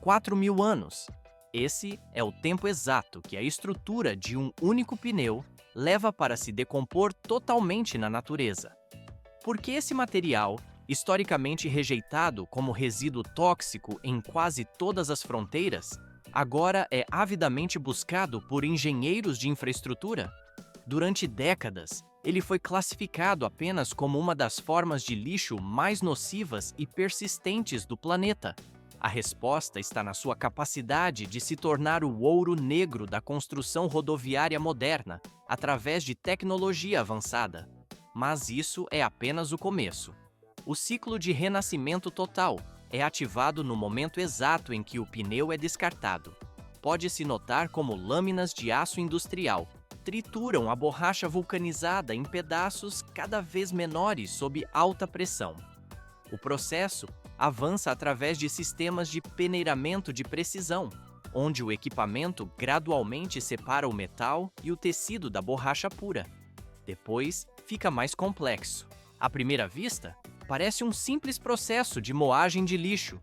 4.000 anos. Esse é o tempo exato que a estrutura de um único pneu leva para se decompor totalmente na natureza. Porque esse material, historicamente rejeitado como resíduo tóxico em quase todas as fronteiras, agora é avidamente buscado por engenheiros de infraestrutura? Durante décadas, ele foi classificado apenas como uma das formas de lixo mais nocivas e persistentes do planeta. A resposta está na sua capacidade de se tornar o ouro negro da construção rodoviária moderna, através de tecnologia avançada. Mas isso é apenas o começo. O ciclo de renascimento total é ativado no momento exato em que o pneu é descartado. Pode-se notar como lâminas de aço industrial trituram a borracha vulcanizada em pedaços cada vez menores sob alta pressão. O processo avança através de sistemas de peneiramento de precisão, onde o equipamento gradualmente separa o metal e o tecido da borracha pura. Depois, fica mais complexo. À primeira vista, parece um simples processo de moagem de lixo,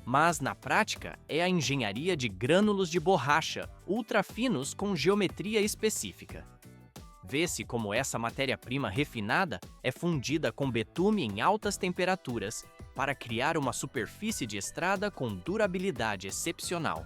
mas na prática é a engenharia de grânulos de borracha ultrafinos com geometria específica. Vê-se como essa matéria-prima refinada é fundida com betume em altas temperaturas para criar uma superfície de estrada com durabilidade excepcional.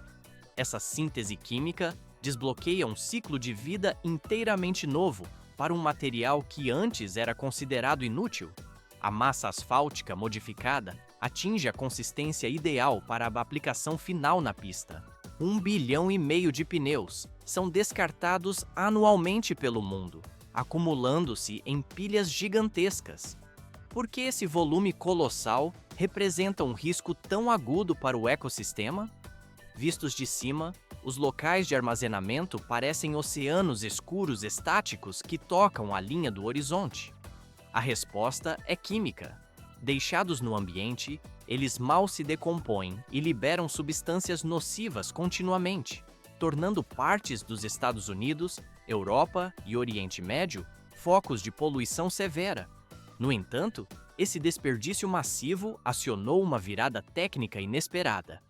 Essa síntese química desbloqueia um ciclo de vida inteiramente novo para um material que antes era considerado inútil. A massa asfáltica modificada atinge a consistência ideal para a aplicação final na pista. 1,5 bilhão de pneus são descartados anualmente pelo mundo, acumulando-se em pilhas gigantescas. Por que esse volume colossal representa um risco tão agudo para o ecossistema? Vistos de cima, os locais de armazenamento parecem oceanos escuros estáticos que tocam a linha do horizonte. A resposta é química. Deixados no ambiente, eles mal se decompõem e liberam substâncias nocivas continuamente, tornando partes dos Estados Unidos, Europa e Oriente Médio focos de poluição severa. No entanto, esse desperdício massivo acionou uma virada técnica inesperada.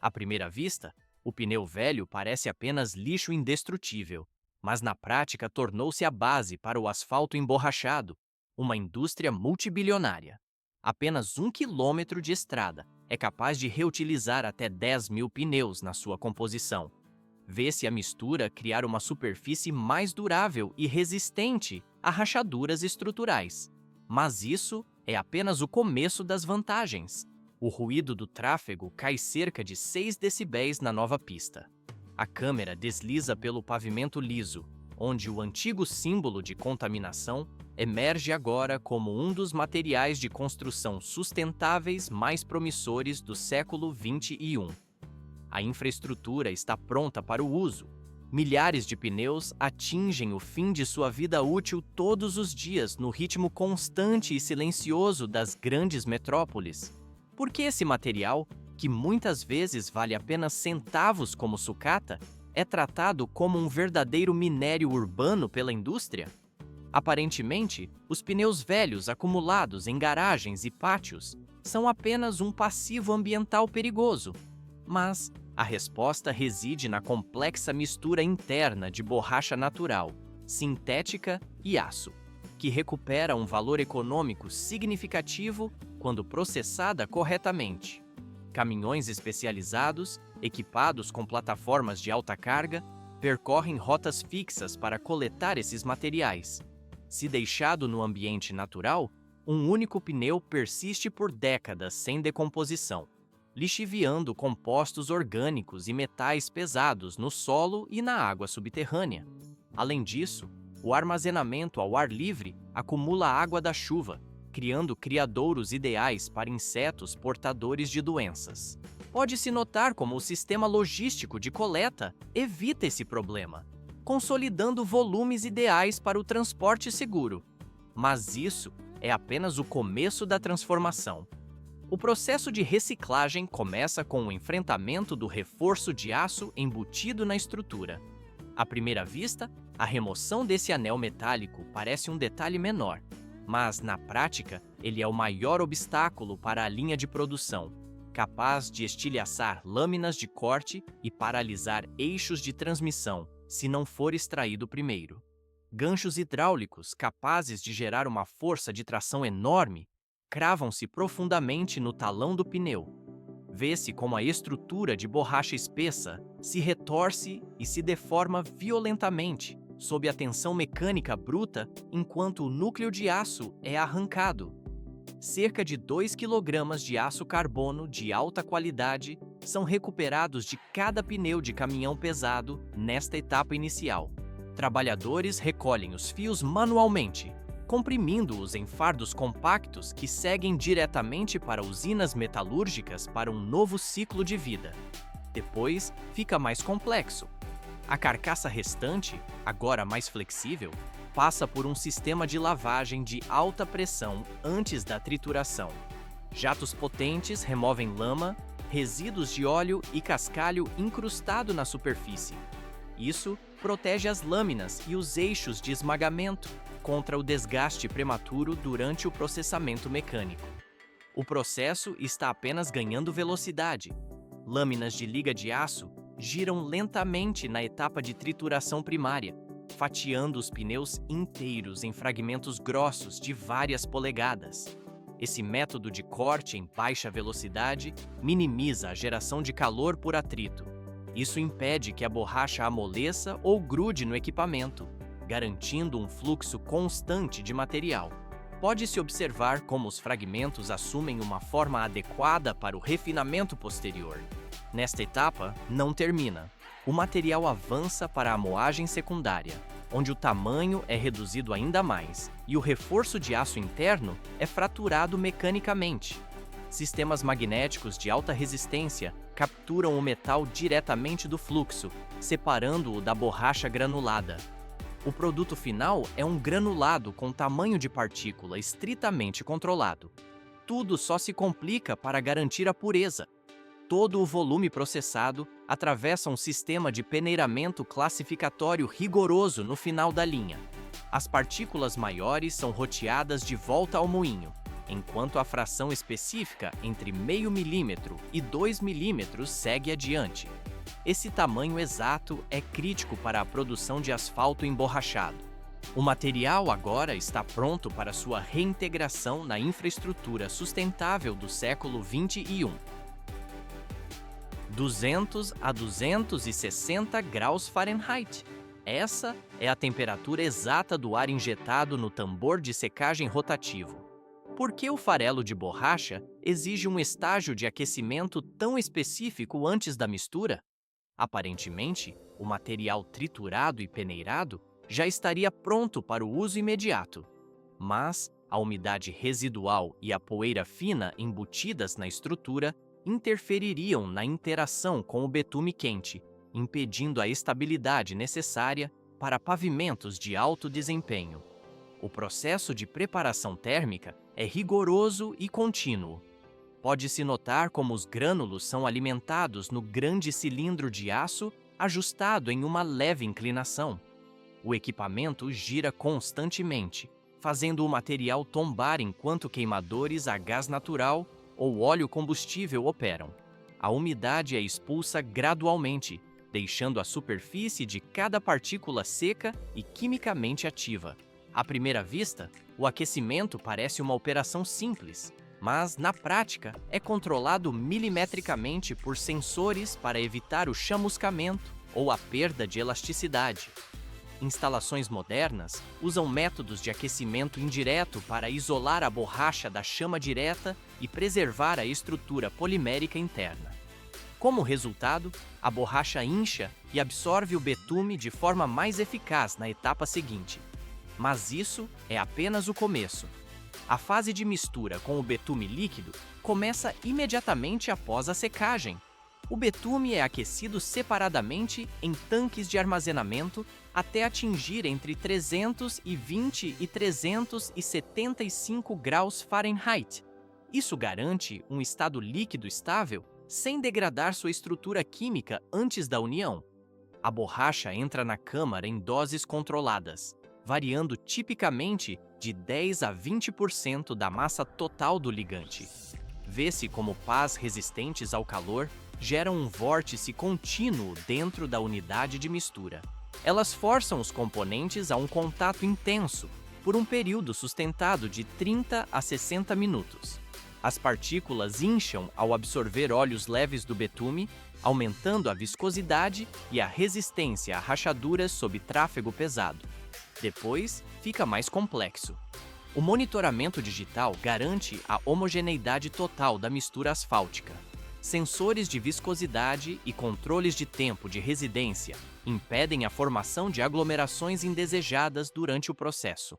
À primeira vista, o pneu velho parece apenas lixo indestrutível, mas na prática tornou-se a base para o asfalto emborrachado, uma indústria multibilionária. Apenas 1 quilômetro de estrada é capaz de reutilizar até 10.000 pneus na sua composição. Vê-se a mistura criar uma superfície mais durável e resistente a rachaduras estruturais. Mas isso é apenas o começo das vantagens. O ruído do tráfego cai cerca de 6 decibéis na nova pista. A câmera desliza pelo pavimento liso, onde o antigo símbolo de contaminação emerge agora como um dos materiais de construção sustentáveis mais promissores do século XXI. A infraestrutura está pronta para o uso. Milhares de pneus atingem o fim de sua vida útil todos os dias no ritmo constante e silencioso das grandes metrópoles. Por que esse material, que muitas vezes vale apenas centavos como sucata, é tratado como um verdadeiro minério urbano pela indústria? Aparentemente, os pneus velhos acumulados em garagens e pátios são apenas um passivo ambiental perigoso. Mas a resposta reside na complexa mistura interna de borracha natural, sintética e aço, que recupera um valor econômico significativo quando processada corretamente. Caminhões especializados, equipados com plataformas de alta carga, percorrem rotas fixas para coletar esses materiais. Se deixado no ambiente natural, um único pneu persiste por décadas sem decomposição, lixiviando compostos orgânicos e metais pesados no solo e na água subterrânea. Além disso, o armazenamento ao ar livre acumula água da chuva, criando criadouros ideais para insetos portadores de doenças. Pode-se notar como o sistema logístico de coleta evita esse problema, consolidando volumes ideais para o transporte seguro. Mas isso é apenas o começo da transformação. O processo de reciclagem começa com o enfrentamento do reforço de aço embutido na estrutura. À primeira vista, a remoção desse anel metálico parece um detalhe menor, mas, na prática, ele é o maior obstáculo para a linha de produção. capaz de estilhaçar lâminas de corte e paralisar eixos de transmissão, se não for extraído primeiro. Ganchos hidráulicos capazes de gerar uma força de tração enorme cravam-se profundamente no talão do pneu. Vê-se como a estrutura de borracha espessa se retorce e se deforma violentamente sob a tensão mecânica bruta enquanto o núcleo de aço é arrancado. Cerca de 2 kg de aço carbono de alta qualidade são recuperados de cada pneu de caminhão pesado nesta etapa inicial. Trabalhadores recolhem os fios manualmente, comprimindo-os em fardos compactos que seguem diretamente para usinas metalúrgicas para um novo ciclo de vida. Depois, fica mais complexo. A carcaça restante, agora mais flexível, passa por um sistema de lavagem de alta pressão antes da trituração. Jatos potentes removem lama, resíduos de óleo e cascalho incrustado na superfície. Isso protege as lâminas e os eixos de esmagamento contra o desgaste prematuro durante o processamento mecânico. O processo está apenas ganhando velocidade. Lâminas de liga de aço giram lentamente na etapa de trituração primária, fatiando os pneus inteiros em fragmentos grossos de várias polegadas. Esse método de corte em baixa velocidade minimiza a geração de calor por atrito. Isso impede que a borracha amoleça ou grude no equipamento, garantindo um fluxo constante de material. Pode-se observar como os fragmentos assumem uma forma adequada para o refinamento posterior. Nesta etapa, não termina. O material avança para a moagem secundária, onde o tamanho é reduzido ainda mais e o reforço de aço interno é fraturado mecanicamente. Sistemas magnéticos de alta resistência capturam o metal diretamente do fluxo, separando-o da borracha granulada. O produto final é um granulado com tamanho de partícula estritamente controlado. Tudo só se complica para garantir a pureza. Todo o volume processado atravessa um sistema de peneiramento classificatório rigoroso no final da linha. As partículas maiores são roteadas de volta ao moinho, enquanto a fração específica entre 0,5 milímetro e 2 milímetros segue adiante. Esse tamanho exato é crítico para a produção de asfalto emborrachado. O material agora está pronto para sua reintegração na infraestrutura sustentável do século XXI. 200 a 260 graus Fahrenheit. Essa é a temperatura exata do ar injetado no tambor de secagem rotativo. Por que o farelo de borracha exige um estágio de aquecimento tão específico antes da mistura? Aparentemente, o material triturado e peneirado já estaria pronto para o uso imediato. Mas a umidade residual e a poeira fina embutidas na estrutura interfeririam na interação com o betume quente, impedindo a estabilidade necessária para pavimentos de alto desempenho. O processo de preparação térmica é rigoroso e contínuo. Pode-se notar como os grânulos são alimentados no grande cilindro de aço ajustado em uma leve inclinação. O equipamento gira constantemente, fazendo o material tombar enquanto queimadores a gás natural ou óleo combustível operam. A umidade é expulsa gradualmente, deixando a superfície de cada partícula seca e quimicamente ativa. À primeira vista, o aquecimento parece uma operação simples, mas, na prática, é controlado milimetricamente por sensores para evitar o chamuscamento ou a perda de elasticidade. Instalações modernas usam métodos de aquecimento indireto para isolar a borracha da chama direta e preservar a estrutura polimérica interna. Como resultado, a borracha incha e absorve o betume de forma mais eficaz na etapa seguinte. Mas isso é apenas o começo. A fase de mistura com o betume líquido começa imediatamente após a secagem. O betume é aquecido separadamente em tanques de armazenamento até atingir entre 320 e 375 graus Fahrenheit. Isso garante um estado líquido estável sem degradar sua estrutura química antes da união. A borracha entra na câmara em doses controladas, variando tipicamente de 10 a 20% da massa total do ligante. vê-se como pás resistentes ao calor geram um vórtice contínuo dentro da unidade de mistura. Elas forçam os componentes a um contato intenso por um período sustentado de 30 a 60 minutos. As partículas incham ao absorver óleos leves do betume, aumentando a viscosidade e a resistência a rachaduras sob tráfego pesado. Depois, fica mais complexo. O monitoramento digital garante a homogeneidade total da mistura asfáltica. Sensores de viscosidade e controles de tempo de residência impedem a formação de aglomerações indesejadas durante o processo.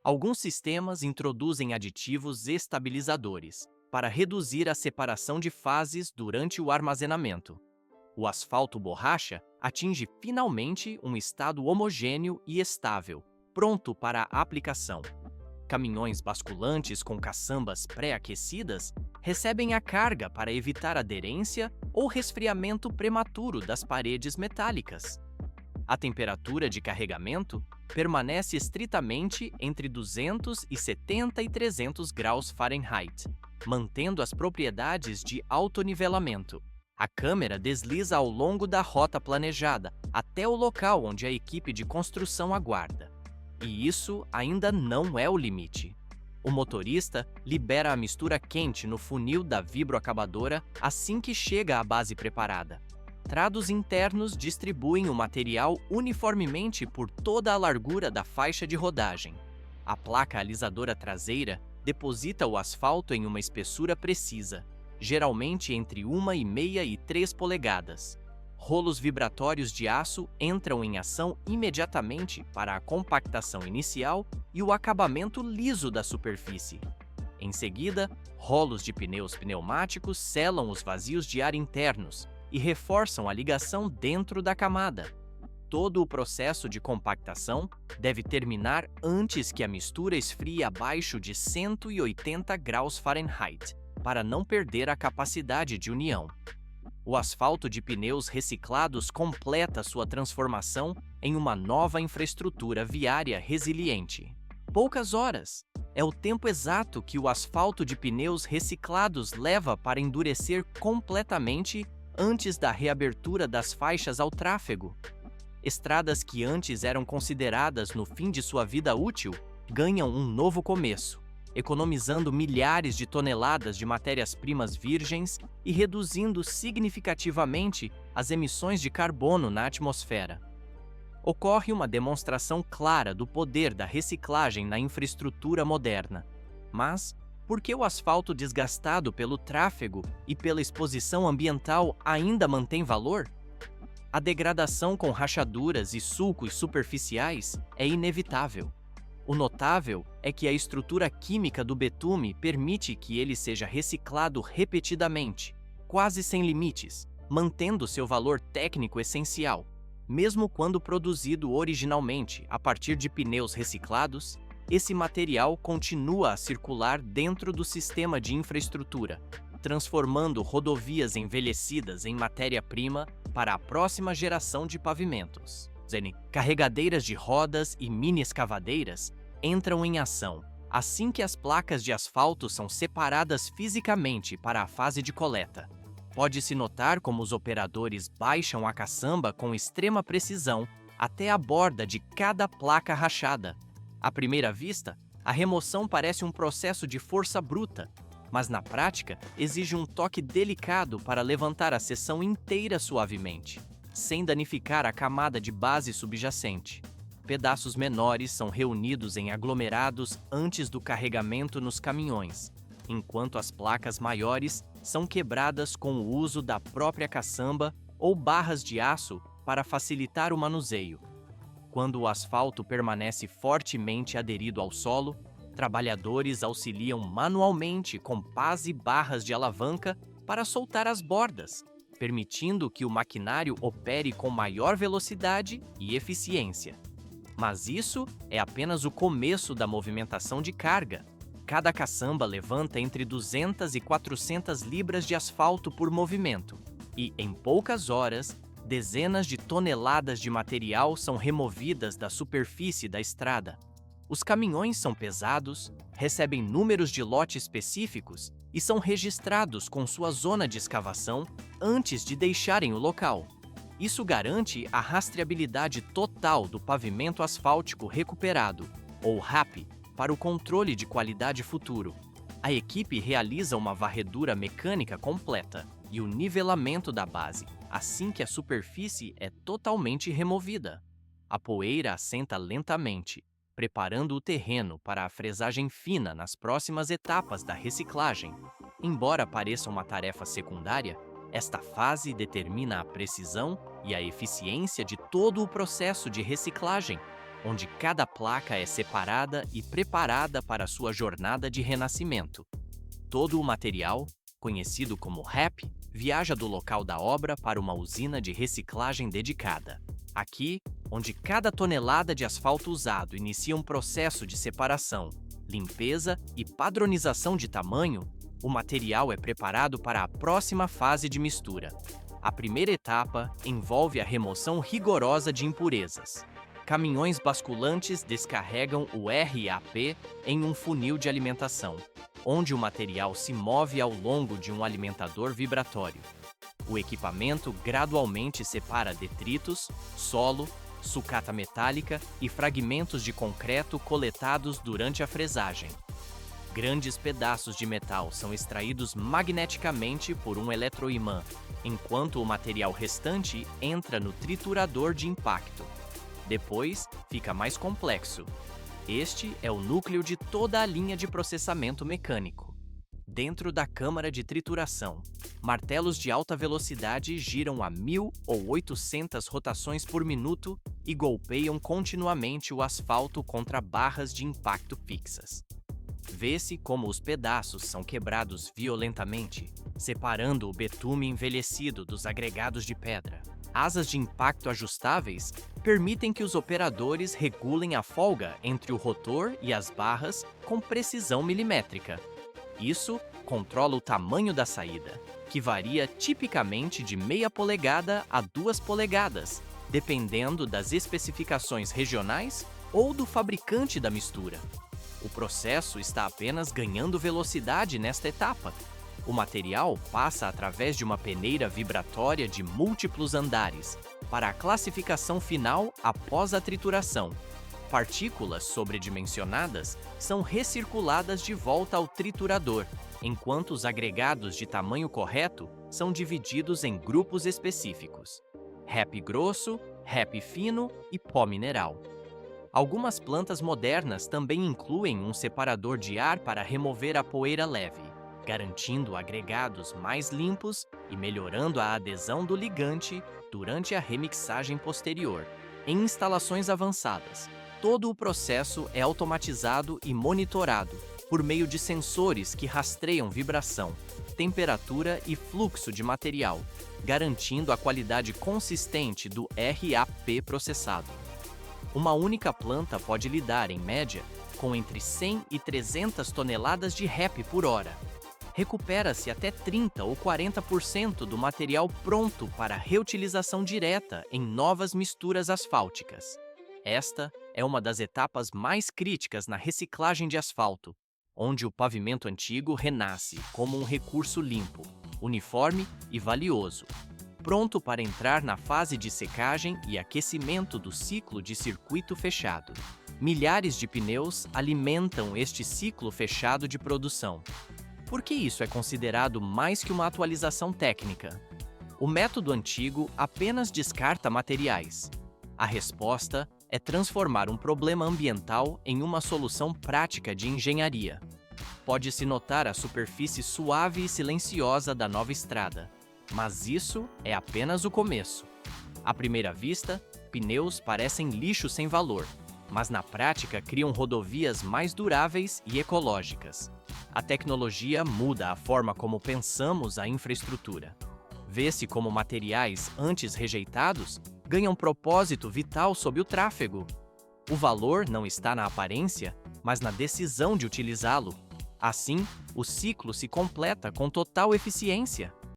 Alguns sistemas introduzem aditivos estabilizadores para reduzir a separação de fases durante o armazenamento. O asfalto borracha atinge finalmente um estado homogêneo e estável, pronto para a aplicação. Caminhões basculantes com caçambas pré-aquecidas recebem a carga para evitar aderência ou resfriamento prematuro das paredes metálicas. A temperatura de carregamento permanece estritamente entre 270 e 300 graus Fahrenheit, mantendo as propriedades de autonivelamento. A câmera desliza ao longo da rota planejada até o local onde a equipe de construção aguarda. E isso ainda não é o limite. O motorista libera a mistura quente no funil da vibroacabadora assim que chega à base preparada. Trados internos distribuem o material uniformemente por toda a largura da faixa de rodagem. A placa alisadora traseira deposita o asfalto em uma espessura precisa, geralmente entre 1,5 e 3 polegadas. Rolos vibratórios de aço entram em ação imediatamente para a compactação inicial e o acabamento liso da superfície. Em seguida, rolos de pneus pneumáticos selam os vazios de ar internos e reforçam a ligação dentro da camada. Todo o processo de compactação deve terminar antes que a mistura esfrie abaixo de 180 graus Fahrenheit, para não perder a capacidade de união. O asfalto de pneus reciclados completa sua transformação em uma nova infraestrutura viária resiliente. Poucas horas é o tempo exato que o asfalto de pneus reciclados leva para endurecer completamente antes da reabertura das faixas ao tráfego. Estradas que antes eram consideradas no fim de sua vida útil ganham um novo começo, economizando milhares de toneladas de matérias-primas virgens e reduzindo significativamente as emissões de carbono na atmosfera. Ocorre uma demonstração clara do poder da reciclagem na infraestrutura moderna. Mas, por que o asfalto desgastado pelo tráfego e pela exposição ambiental ainda mantém valor? A degradação com rachaduras e sulcos superficiais é inevitável. O notável é que a estrutura química do betume permite que ele seja reciclado repetidamente, quase sem limites, mantendo seu valor técnico essencial. Mesmo quando produzido originalmente a partir de pneus reciclados, esse material continua a circular dentro do sistema de infraestrutura, transformando rodovias envelhecidas em matéria-prima para a próxima geração de pavimentos. Carregadeiras de rodas e mini-escavadeiras entram em ação assim que as placas de asfalto são separadas fisicamente para a fase de coleta. Pode-se notar como os operadores baixam a caçamba com extrema precisão até a borda de cada placa rachada. À primeira vista, a remoção parece um processo de força bruta, mas na prática exige um toque delicado para levantar a seção inteira suavemente, sem danificar a camada de base subjacente. Pedaços menores são reunidos em aglomerados antes do carregamento nos caminhões, enquanto as placas maiores são quebradas com o uso da própria caçamba ou barras de aço para facilitar o manuseio. Quando o asfalto permanece fortemente aderido ao solo, trabalhadores auxiliam manualmente com pás e barras de alavanca para soltar as bordas, permitindo que o maquinário opere com maior velocidade e eficiência. Mas isso é apenas o começo da movimentação de carga. Cada caçamba levanta entre 200 e 400 libras de asfalto por movimento, e, em poucas horas, dezenas de toneladas de material são removidas da superfície da estrada. Os caminhões são pesados, recebem números de lote específicos e são registrados com sua zona de escavação antes de deixarem o local. Isso garante a rastreabilidade total do pavimento asfáltico recuperado, ou RAP, para o controle de qualidade futuro. A equipe realiza uma varredura mecânica completa e o nivelamento da base, assim que a superfície é totalmente removida. A poeira assenta lentamente, preparando o terreno para a fresagem fina nas próximas etapas da reciclagem. Embora pareça uma tarefa secundária, esta fase determina a precisão e a eficiência de todo o processo de reciclagem, onde cada placa é separada e preparada para sua jornada de renascimento. Todo o material, conhecido como RAP, viaja do local da obra para uma usina de reciclagem dedicada. Aqui, onde cada tonelada de asfalto usado inicia um processo de separação, limpeza e padronização de tamanho, o material é preparado para a próxima fase de mistura. A primeira etapa envolve a remoção rigorosa de impurezas. Caminhões basculantes descarregam o RAP em um funil de alimentação, onde o material se move ao longo de um alimentador vibratório. O equipamento gradualmente separa detritos, solo, sucata metálica e fragmentos de concreto coletados durante a fresagem. Grandes pedaços de metal são extraídos magneticamente por um eletroimã, enquanto o material restante entra no triturador de impacto. Depois, fica mais complexo. Este é o núcleo de toda a linha de processamento mecânico. Dentro da câmara de trituração, martelos de alta velocidade giram a 1.000 ou 800 rotações por minuto e golpeiam continuamente o asfalto contra barras de impacto fixas. Vê-se como os pedaços são quebrados violentamente, separando o betume envelhecido dos agregados de pedra. Asas de impacto ajustáveis permitem que os operadores regulem a folga entre o rotor e as barras com precisão milimétrica. Isso controla o tamanho da saída, que varia tipicamente de 0,5 polegada a 2 polegadas, dependendo das especificações regionais ou do fabricante da mistura. O processo está apenas ganhando velocidade nesta etapa. O material passa através de uma peneira vibratória de múltiplos andares para a classificação final após a trituração. Partículas sobredimensionadas são recirculadas de volta ao triturador, enquanto os agregados de tamanho correto são divididos em grupos específicos: RAP grosso, RAP fino e pó mineral. Algumas plantas modernas também incluem um separador de ar para remover a poeira leve, garantindo agregados mais limpos e melhorando a adesão do ligante durante a remixagem posterior. Em instalações avançadas, todo o processo é automatizado e monitorado por meio de sensores que rastreiam vibração, temperatura e fluxo de material, garantindo a qualidade consistente do RAP processado. Uma única planta pode lidar, em média, com entre 100 e 300 toneladas de RAP por hora. Recupera-se até 30 ou 40% do material pronto para reutilização direta em novas misturas asfálticas. Esta é uma das etapas mais críticas na reciclagem de asfalto, onde o pavimento antigo renasce como um recurso limpo, uniforme e valioso, pronto para entrar na fase de secagem e aquecimento do ciclo de circuito fechado. Milhares de pneus alimentam este ciclo fechado de produção. Por que isso é considerado mais que uma atualização técnica? O método antigo apenas descarta materiais. A resposta é transformar um problema ambiental em uma solução prática de engenharia. Pode-se notar a superfície suave e silenciosa da nova estrada, mas isso é apenas o começo. À primeira vista, pneus parecem lixo sem valor, mas na prática criam rodovias mais duráveis e ecológicas. A tecnologia muda a forma como pensamos a infraestrutura. Vê-se como materiais antes rejeitados ganham propósito vital sob o tráfego. O valor não está na aparência, mas na decisão de utilizá-lo. Assim, o ciclo se completa com total eficiência.